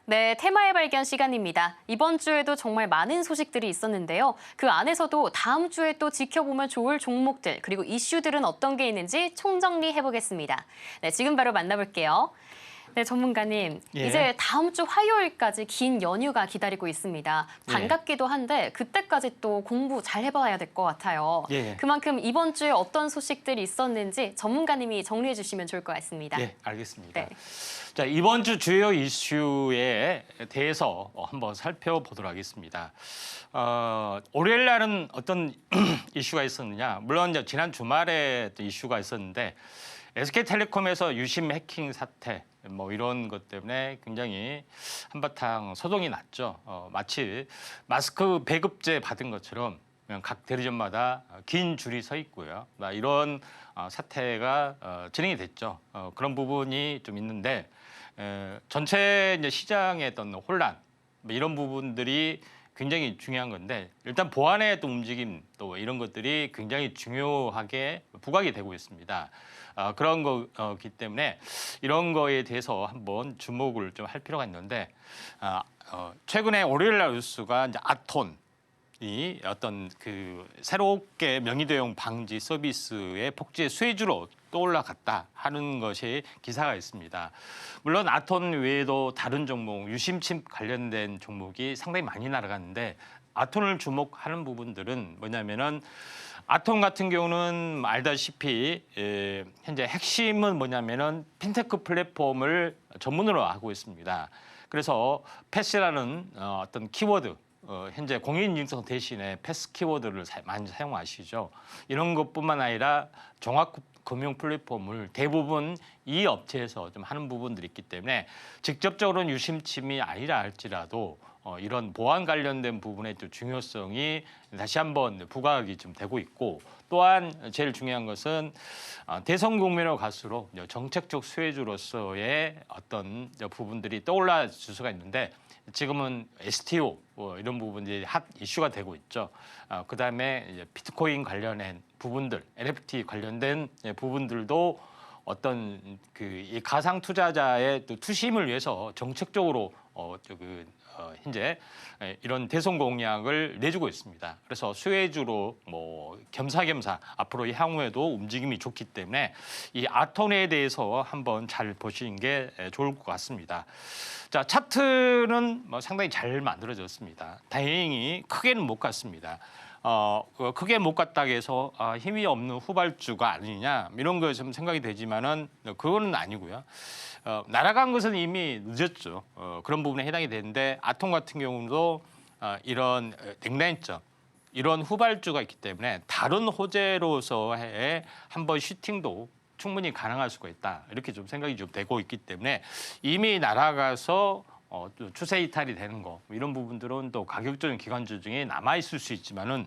네, 테마의 발견 시간입니다. 이번 주에도 정말 많은 소식들이 있었는데요. 그 안에서도 다음 주에 또 지켜보면 좋을 종목들 그리고 이슈들은 어떤 게 있는지 총정리해보겠습니다. 네, 지금 바로 만나볼게요. 네, 전문가님. 예. 이제 다음 주 화요일까지 긴 연휴가 기다리고 있습니다. 반갑기도 한데 그때까지 또 공부 잘 해봐야 될 것 같아요. 예. 그만큼 이번 주에 어떤 소식들이 있었는지 전문가님이 정리해 주시면 좋을 것 같습니다. 예, 알겠습니다. 네. 자, 이번 주 주요 이슈에 대해서 한번 살펴보도록 하겠습니다. 월요일 날은 어떤 이슈가 있었느냐? 물론 이제 지난 주말에 이슈가 있었는데 SK텔레콤에서 유심 해킹 사태 뭐 이런 것 때문에 굉장히 한바탕 소동이 났죠. 마치 마스크 배급제 받은 것처럼 각 대리점마다 긴 줄이 서 있고요. 이런 사태가 진행이 됐죠. 그런 부분이 좀 있는데 전체 이제 시장의 어떤 혼란 뭐 이런 부분들이 굉장히 중요한 건데 일단 보안의 또 움직임 또 이런 것들이 굉장히 중요하게 부각이 되고 있습니다. 그런 거기 때문에 이런 거에 대해서 한번 주목을 좀 할 필요가 있는데 최근에 월요일 날 뉴스가 이제 아톤이 어떤 그 새롭게 명의대용 방지 서비스의 복지의 수혜주로 떠올라갔다 하는 것이 기사가 있습니다. 물론 아톤 외에도 다른 종목, 유심칩 관련된 종목이 상당히 많이 날아갔는데 아톤을 주목하는 부분들은 뭐냐면은 아톤 같은 경우는 알다시피 현재 핵심은 뭐냐면은 핀테크 플랫폼을 전문으로 하고 있습니다. 그래서 패스라는 어떤 키워드 현재 공인인증서 대신에 패스 키워드를 많이 사용하시죠. 이런 것뿐만 아니라 종합 금융 플랫폼을 대부분 이 업체에서 좀 하는 부분들이 있기 때문에 직접적으로는 유심칩이 아니라 할지라도 이런 보안 관련된 부분의 또 중요성이 다시 한번 부각이 좀 되고 있고 또한 제일 중요한 것은 대선 국면으로 갈수록 정책적 수혜주로서의 어떤 부분들이 떠올라 줄 수가 있는데 지금은 STO 이런 부분들이 핫 이슈가 되고 있죠. 그다음에 비트코인 관련된 부분들, NFT 관련된 부분들도 어떤 이 가상 투자자의 또 투심을 위해서 정책적으로 현재 이런 대선 공약을 내주고 있습니다. 그래서 수혜주로 뭐 겸사겸사 앞으로 향후에도 움직임이 좋기 때문에 이 아톤에 대해서 한번 잘 보시는 게 좋을 것 같습니다. 자, 차트는 뭐 상당히 잘 만들어졌습니다. 다행히 크게는 못 갔습니다. 크게 못 갔다고 해서 힘이 없는 후발주가 아니냐 이런 거 좀 생각이 되지만은 그거는 아니고요. 날아간 것은 이미 늦었죠. 그런 부분에 해당이 되는데 아톰 같은 경우도 이런 넥라인점 이런 후발주가 있기 때문에 다른 호재로서의 한번 슈팅도 충분히 가능할 수가 있다. 이렇게 좀 생각이 좀 되고 있기 때문에 이미 날아가서 또 추세 이탈이 되는 거 이런 부분들은 또 가격적인 기관주 중에 남아 있을 수 있지만은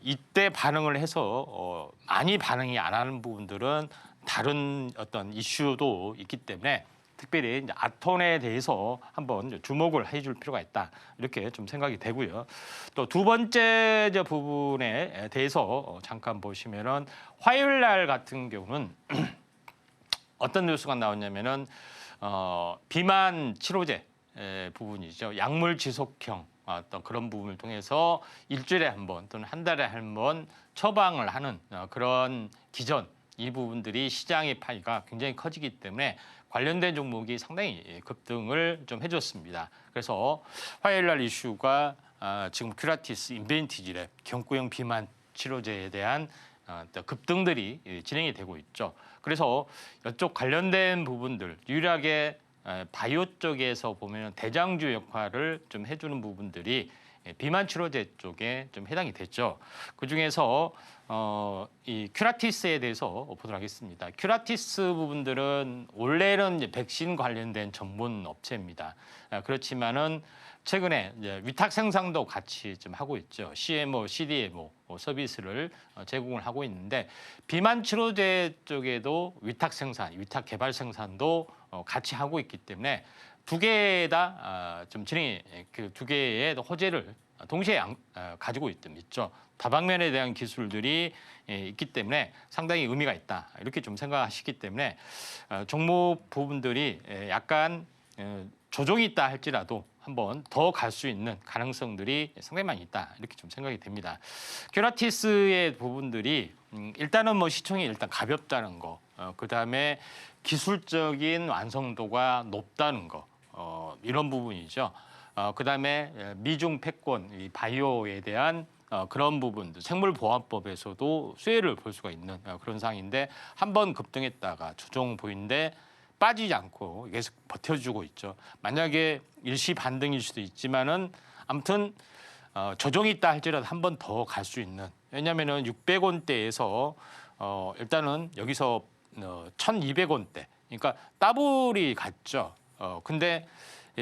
이때 반응을 해서 많이 반응이 안 하는 부분들은 다른 어떤 이슈도 있기 때문에 특별히 이제 아톤에 대해서 한번 주목을 해줄 필요가 있다 이렇게 좀 생각이 되고요. 또 두 번째 부분에 대해서 잠깐 보시면은 화요일 날 같은 경우는 어떤 뉴스가 나왔냐면은 비만 치료제 부분이죠. 약물 지속형 어떤 그런 부분을 통해서 일주일에 한 번 또는 한 달에 한 번 처방을 하는 그런 기전 이 부분들이 시장의 파이가 굉장히 커지기 때문에 관련된 종목이 상당히 급등을 좀 해줬습니다. 그래서 화요일 날 이슈가 지금 큐라티스 인벤티지랩 경구용 비만 치료제에 대한 급등들이 진행이 되고 있죠. 그래서 이쪽 관련된 부분들 유일하게 바이오 쪽에서 보면 대장주 역할을 좀 해주는 부분들이 비만 치료제 쪽에 좀 해당이 됐죠. 그 중에서 이 큐라티스에 대해서 보도록 하겠습니다. 큐라티스 부분들은 원래는 이제 백신 관련된 전문 업체입니다. 그렇지만은 최근에 이제 위탁 생산도 같이 좀 하고 있죠. CMO, CDMO 서비스를 제공을 하고 있는데 비만 치료제 쪽에도 위탁 생산, 위탁 개발 생산도 같이 하고 있기 때문에 두 개 다 좀 진행이 그 두 개의 호재를 동시에 가지고 있죠. 다방면에 대한 기술들이 있기 때문에 상당히 의미가 있다 이렇게 좀 생각하시기 때문에 종목 부분들이 약간 조정이 있다 할지라도 한번 더 갈 수 있는 가능성들이 상당히 많이 있다 이렇게 좀 생각이 됩니다. 큐라티스의 부분들이 일단은 뭐 시총이 일단 가볍다는 거, 그다음에 기술적인 완성도가 높다는 거, 이런 부분이죠. 그다음에 미중 패권, 이 바이오에 대한 그런 부분들, 생물보안법에서도 수혜를 볼 수가 있는 그런 상황인데 한번 급등했다가 조정 보이는데 빠지지 않고 계속 버텨주고 있죠. 만약에 일시 반등일 수도 있지만은 아무튼 조정이 있다 할지라도 한 번 더 갈 수 있는. 왜냐하면은 600원대에서 일단은 여기서 1,200원대. 그러니까 더블이 갔죠. 근데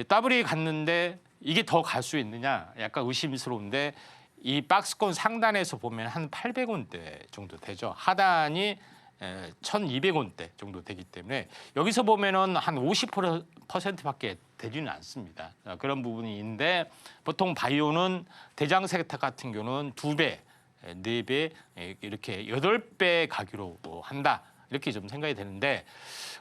더블이 갔는데 이게 더 갈 수 있느냐? 약간 의심스러운데 이 박스권 상단에서 보면 한 800원대 정도 되죠. 하단이 1,200원대 정도 되기 때문에 여기서 보면은 한 50%밖에 되지는 않습니다. 그런 부분이 있는데 보통 바이오는 대장 세탁 같은 경우는 2배, 4배 이렇게 8배 가기로 한다. 이렇게 좀 생각이 되는데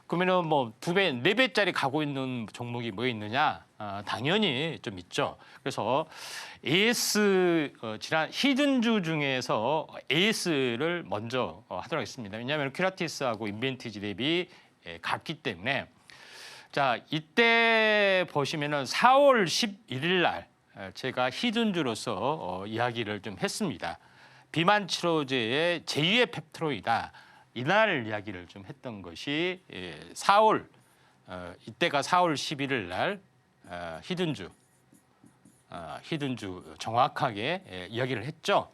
그러면은 뭐 2배, 4배짜리 가고 있는 종목이 뭐 있느냐? 당연히 좀 있죠. 그래서 AS 지난 히든주 중에서 AS를 먼저 하도록 하겠습니다. 왜냐하면 큐라티스하고 인벤티지 랩이 같기 때문에 자 이때 보시면은 4월 11일 날 제가 히든주로서 이야기를 좀 했습니다. 비만 치료제의 제2의 펩트로이다. 이날 이야기를 좀 했던 것이 4월 이때가 4월 11일 날 히든주 정확하게 이야기를 했죠.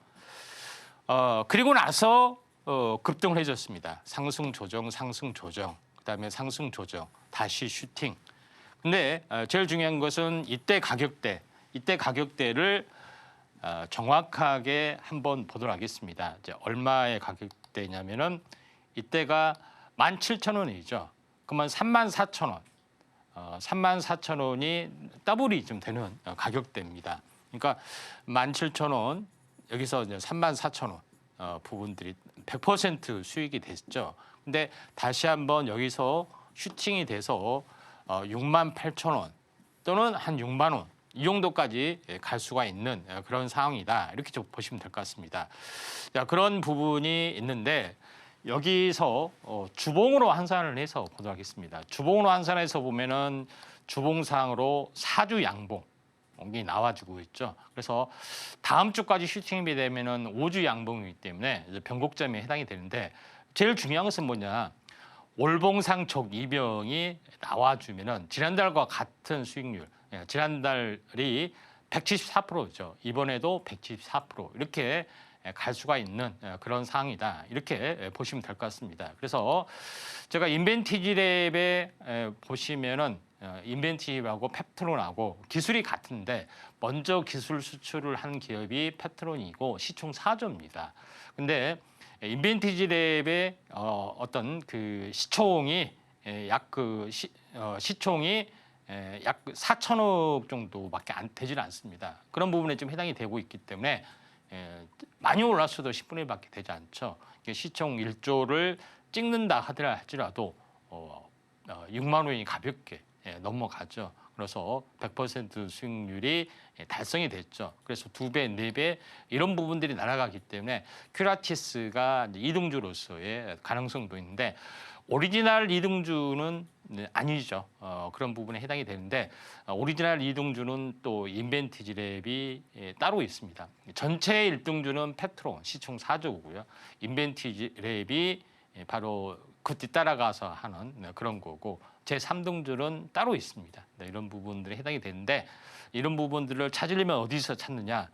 그리고 나서 급등을 해줬습니다. 상승 조정, 그다음에 상승 조정, 다시 슈팅. 근데 제일 중요한 것은 이때 가격대를 정확하게 한번 보도록 하겠습니다. 이제 얼마의 가격대냐면은 이때가 17,000원이죠. 그러면 34,000원. 34,000원이 더블이 좀 되는 가격대입니다. 그러니까 17,000원 여기서 이제 34,000원 부분들이 100% 수익이 됐죠. 근데 다시 한번 여기서 슈팅이 돼서 68,000원 또는 한 6만 원 이 정도까지 갈 수가 있는 그런 상황이다. 이렇게 좀 보시면 될 것 같습니다. 자, 그런 부분이 있는데 여기서 주봉으로 환산을 해서 보도록 하겠습니다. 주봉으로 환산해서 보면은 주봉상으로 4주 양봉이 나와주고 있죠. 그래서 다음 주까지 슈팅이 되면은 5주 양봉이기 때문에 이제 변곡점에 해당이 되는데 제일 중요한 것은 뭐냐? 월봉상 적2병이 나와주면은 지난달과 같은 수익률, 지난달이 174%죠. 이번에도 174% 이렇게 갈 수가 있는 그런 상황이다. 이렇게 보시면 될 것 같습니다. 그래서 제가 인벤티지랩에 보시면은 인벤티지랩하고 펩트론하고 기술이 같은데 먼저 기술 수출을 한 기업이 펩트론이고 시총 4조입니다. 근데 인벤티지랩의 어떤 그 시총이 시총이 약 4천억 정도밖에 되질 않습니다. 그런 부분에 좀 해당이 되고 있기 때문에 많이 올랐어도 10분의 1밖에 되지 않죠. 시총 1조를 찍는다 할지라도 6만 원이 가볍게 넘어가죠. 그래서 100% 수익률이 달성이 됐죠. 그래서 2배, 4배 이런 부분들이 날아가기 때문에 큐라티스가 이등주로서의 가능성도 있는데 오리지널 이등주는 아니죠. 그런 부분에 해당이 되는데 오리지널 이등주는 또 인벤티지랩이 따로 있습니다. 전체 1등주는 페트론 시총 4조고요. 인벤티지랩이 바로 그 뒤따라가서 하는 그런 거고 제3등주는 따로 있습니다. 이런 부분들이 해당이 되는데 이런 부분들을 찾으려면 어디서 찾느냐?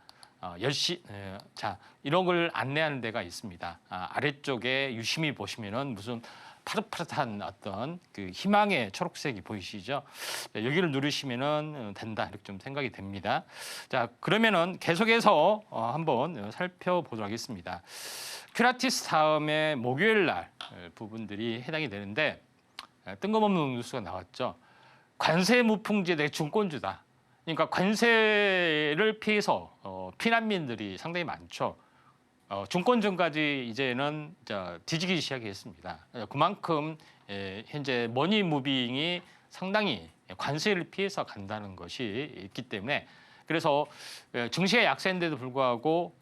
자 이런 걸 안내하는 데가 있습니다. 아래쪽에 유심히 보시면은 무슨 파릇파릇한 어떤 그 희망의 초록색이 보이시죠? 여기를 누르시면은 된다 이렇게 좀 생각이 됩니다. 자 그러면은 계속해서 한번 살펴보도록 하겠습니다. 큐라티스 다음에 목요일 날 부분들이 해당이 되는데 뜬금없는 뉴스가 나왔죠. 관세 무풍지대 중권주다. 그러니까 관세를 피해서 피난민들이 상당히 많죠. 중권주까지 이제는 뒤지기 시작했습니다. 그만큼 현재 머니 무빙이 상당히 관세를 피해서 간다는 것이 있기 때문에 그래서 증시가 약세인데도 불구하고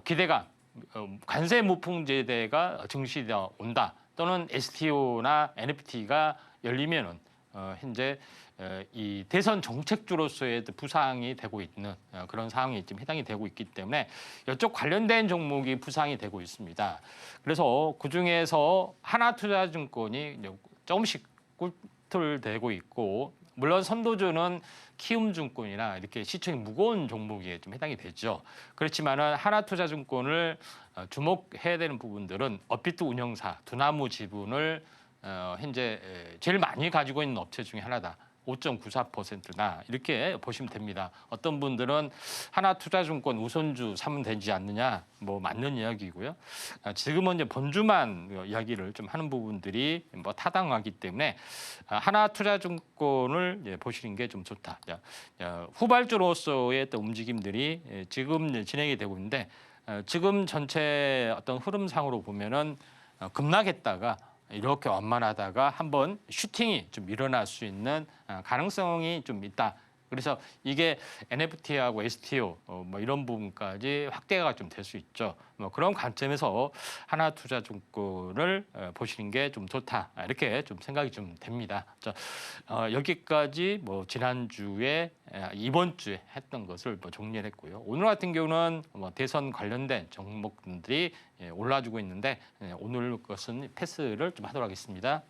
기대가 관세 무풍제대가 증시되어 온다 또는 STO나 NFT가 열리면은 현재 이 대선 정책주로서의 부상이 되고 있는 그런 상황이 지금 해당이 되고 있기 때문에 이쪽 관련된 종목이 부상이 되고 있습니다. 그래서 그 중에서 하나투자증권이 조금씩 꿀틀대고 있고 물론 선도주는 키움증권이나 이렇게 시총이 무거운 종목에 좀 해당이 되죠. 그렇지만은 하나투자증권을 주목해야 되는 부분들은 업비트 운영사 두나무 지분을 현재 제일 많이 가지고 있는 업체 중에 하나다. 5.94%나 이렇게 보시면 됩니다. 어떤 분들은 하나투자증권 우선주 사면 되지 않느냐, 뭐 맞는 이야기고요. 지금은 이제 번주만 이야기를 좀 하는 부분들이 뭐 타당하기 때문에 하나투자증권을 보시는 게 좀 좋다. 후발주로서의 어떤 움직임들이 지금 진행이 되고 있는데 지금 전체 어떤 흐름상으로 보면은 급락했다가 이렇게 완만하다가 한번 슈팅이 좀 일어날 수 있는 가능성이 좀 있다. 그래서 이게 NFT하고 STO 뭐 이런 부분까지 확대가 좀 될 수 있죠. 뭐 그런 관점에서 하나투자증권을 보시는 게 좀 좋다. 이렇게 좀 생각이 좀 됩니다. 여기까지 뭐 지난주에 이번 주에 했던 것을 뭐 정리를 했고요. 오늘 같은 경우는 뭐 대선 관련된 종목들이 올라주고 있는데 오늘 것은 패스를 좀 하도록 하겠습니다.